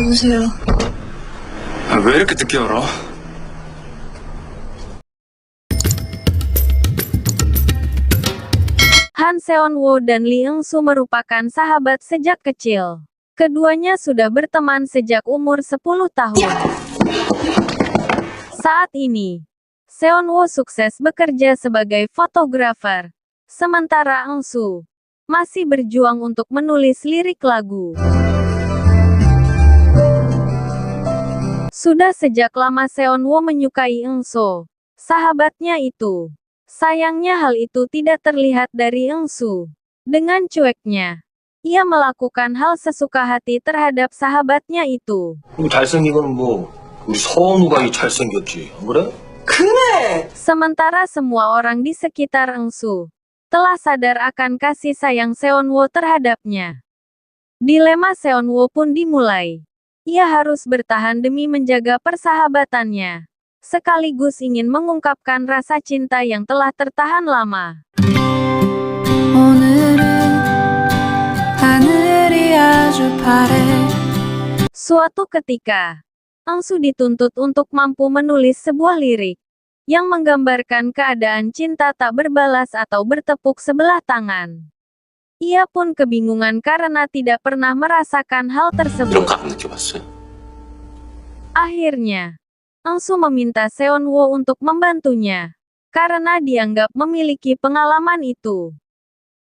여보세요. 왜 이렇게 늦게 열어? Han Seon-woo dan Lee Eung-soo merupakan sahabat sejak kecil. Keduanya sudah berteman sejak umur 10 tahun. Saat ini, Seon-woo sukses bekerja sebagai fotografer, sementara Eung-soo masih berjuang untuk menulis lirik lagu. Sudah sejak lama Seon-woo menyukai Eung-soo, sahabatnya itu. Sayangnya hal itu tidak terlihat dari Eung-soo. Dengan cueknya, ia melakukan hal sesuka hati terhadap sahabatnya itu. 잘생긴 건 뭐 우리 서원우가 잘생겼지, 안 그래? 그래! Sementara semua orang di sekitar Eung-soo telah sadar akan kasih sayang Seon-woo terhadapnya. Dilema Seon-woo pun dimulai. Ia harus bertahan demi menjaga persahabatannya, sekaligus ingin mengungkapkan rasa cinta yang telah tertahan lama. Suatu ketika, Eung-soo dituntut untuk mampu menulis sebuah lirik yang menggambarkan keadaan cinta tak berbalas atau bertepuk sebelah tangan. Ia pun kebingungan karena tidak pernah merasakan hal tersebut. 이런 거 안 느껴봤어요? Akhirnya, Eung-soo meminta Seon-woo untuk membantunya, karena dianggap memiliki pengalaman itu.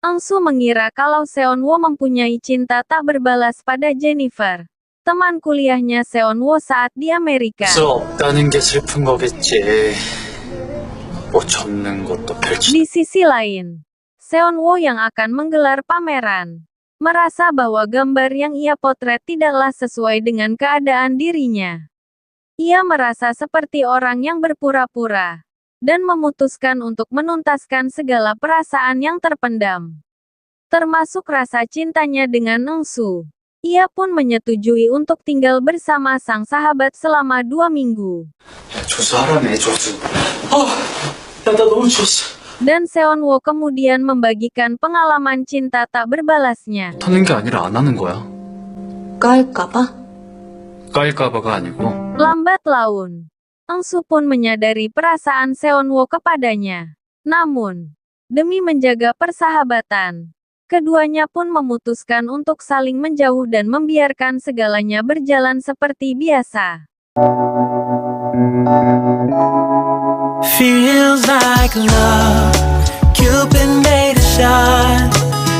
Eung-soo mengira kalau Seon-woo mempunyai cinta tak berbalas pada Jennifer, teman kuliahnya Seon-woo saat di Amerika. 없다는 게 슬픈 거겠지. 뭐 접는 것도 펼치. Di sisi lain, Seon-woo yang akan menggelar pameran, merasa bahwa gambar yang ia potret tidaklah sesuai dengan keadaan dirinya. Ia merasa seperti orang yang berpura-pura, dan memutuskan untuk menuntaskan segala perasaan yang terpendam, termasuk rasa cintanya dengan Eung-soo. Ia pun menyetujui untuk tinggal bersama sang sahabat selama 2 minggu. 조사하라며 조수. 나 너무 좋았어. Dan Seon-woo kemudian membagikan pengalaman cinta tak berbalasnya. 하는 게 아니라 안 하는 거야. 깔까봐? 까일까봐가 아니고. Lambat laun, Eung-soo pun menyadari perasaan Seon-woo kepadanya. Namun, demi menjaga persahabatan, keduanya pun memutuskan untuk saling menjauh dan membiarkan segalanya berjalan seperti biasa. Feels like love. Cupid made a shot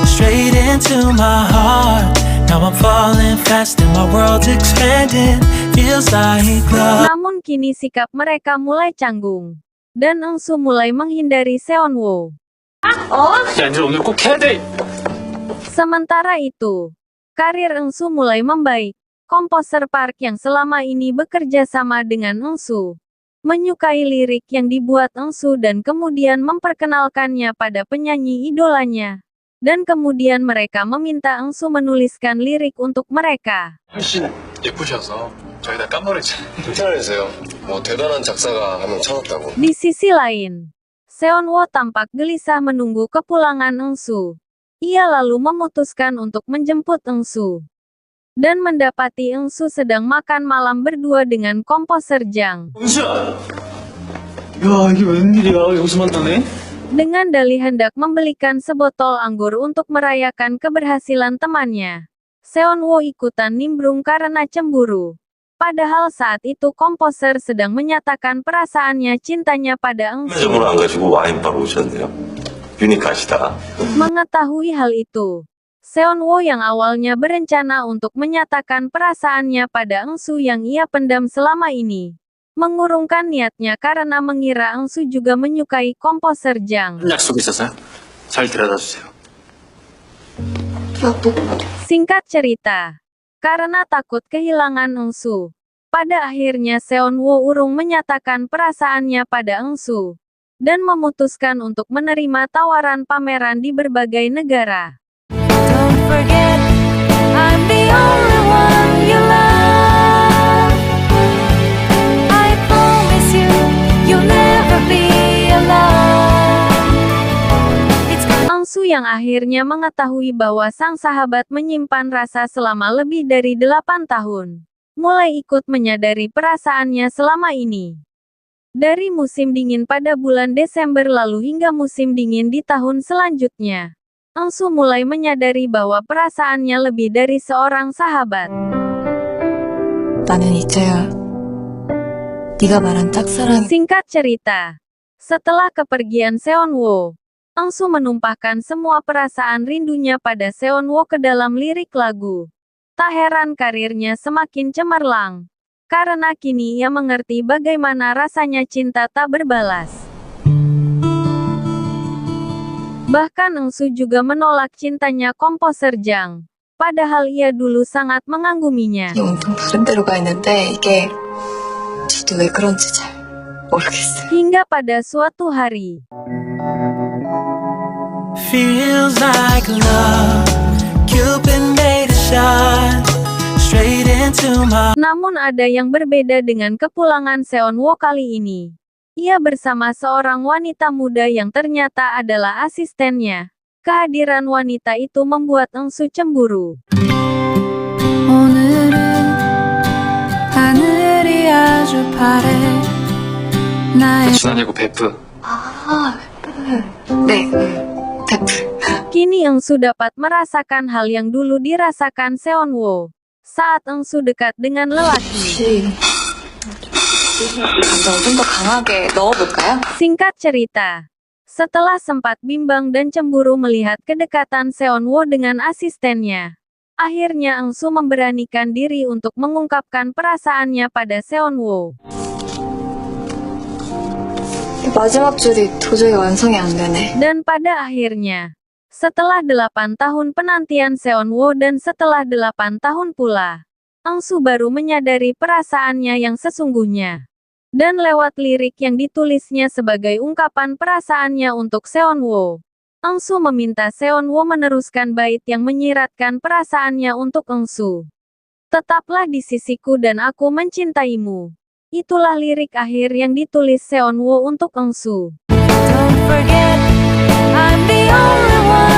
straight into my heart. Now I'm falling fast and my world's expanding. Feels like love. Namun kini sikap mereka mulai canggung, dan Eung-soo mulai menghindari Seon-woo. 야, 이제 오늘 꼭 해야 돼. Sementara itu, karir Eung-soo mulai membaik. Komposer Park yang selama ini bekerja sama dengan Eung-soo menyukai lirik yang dibuat Eung-soo dan kemudian memperkenalkannya pada penyanyi idolanya. Dan kemudian mereka meminta Eung-soo menuliskan lirik untuk mereka. 훨씬 예쁘셔서 저희 다 깜놀했잖아요. 괜찮으세요? 뭐 대단한 작사가 한 명 찾았다고. Di sisi lain, Seon-woo tampak gelisah menunggu kepulangan Eung-soo. Ia lalu memutuskan untuk menjemput Eung-soo dan mendapati Eung-soo sedang makan malam berdua dengan komposer Jang. 은수야! 야, 이게 웬일이야. 여기서 만나네? Dengan dalih hendak membelikan sebotol anggur untuk merayakan keberhasilan temannya, Seon-woo ikutan nimbrung karena cemburu. Padahal saat itu komposer sedang menyatakan perasaannya cintanya pada Eung-soo. 전화번호 안 가지고 와인바로 오셨네요. 유니크하시다. Mengetahui hal itu, Seon-woo yang awalnya berencana untuk menyatakan perasaannya pada Eung-soo yang ia pendam selama ini, mengurungkan niatnya karena mengira Eung-soo juga menyukai komposer Jang. 약속 있어서요? 잘 데려다 주세요. 야, 너 Singkat cerita, karena takut kehilangan Eung-soo, pada akhirnya Seon-woo urung menyatakan perasaannya pada Eung-soo, dan memutuskan untuk menerima tawaran pameran di berbagai negara. Don't forget, I'm the only one you love. I promise you, you'll never be alone. Eung-soo yang akhirnya mengetahui bahwa sang sahabat menyimpan rasa selama lebih dari 8 tahun, mulai ikut menyadari perasaannya selama ini. Dari musim dingin pada bulan Desember lalu hingga musim dingin di tahun selanjutnya, Eunsu mulai menyadari bahwa perasaannya lebih dari seorang sahabat. 나는 이제야 네가 말한 짝사랑 Singkat cerita, setelah kepergian Seonwoo, Eunsu menumpahkan semua perasaan rindunya pada Seonwoo ke dalam lirik lagu. Tak heran karirnya semakin cemerlang, karena kini ia mengerti bagaimana rasanya cinta tak berbalas. Bahkan Eunsu juga menolak cintanya komposer Jang, padahal ia dulu sangat mengagumi-nya. 이 온통 다른 데로 가 있는데 이게 저도 왜 그런지 잘 모르겠어요. Hingga pada suatu hari, Feels like love. Cupid made a shot straight into my. namun ada yang berbeda dengan kepulangan Seonwoo kali ini. Ia bersama seorang wanita muda yang ternyata adalah asistennya. Kehadiran wanita itu membuat Eunsu cemburu. 오늘은 하늘이 아주 파래 나의 배춘 아니고 베프. 아, 네, 베프. Kini Eunsu dapat merasakan hal yang dulu dirasakan Seonwoo saat Eunsu dekat dengan lelaki. 혹시 감정을 좀 더 강하게 넣어볼까요? Singkat cerita, setelah sempat bimbang dan cemburu melihat kedekatan Seonwoo dengan asistennya, akhirnya Eunsu memberanikan diri untuk mengungkapkan perasaannya pada Seonwoo. 마지막 줄이 도저히 완성이 안 되네. Dan pada akhirnya, setelah 8 tahun penantian Seonwoo dan setelah 8 tahun pula, Eunsu baru menyadari perasaannya yang sesungguhnya. Dan lewat lirik yang ditulisnya sebagai ungkapan perasaannya untuk Seonwoo, Eunsu meminta Seonwoo meneruskan bait yang menyiratkan perasaannya untuk Eunsu. Tetaplah di sisiku dan aku mencintaimu. Itulah lirik akhir yang ditulis Seonwoo untuk Eunsu. Don't forget I'm the only one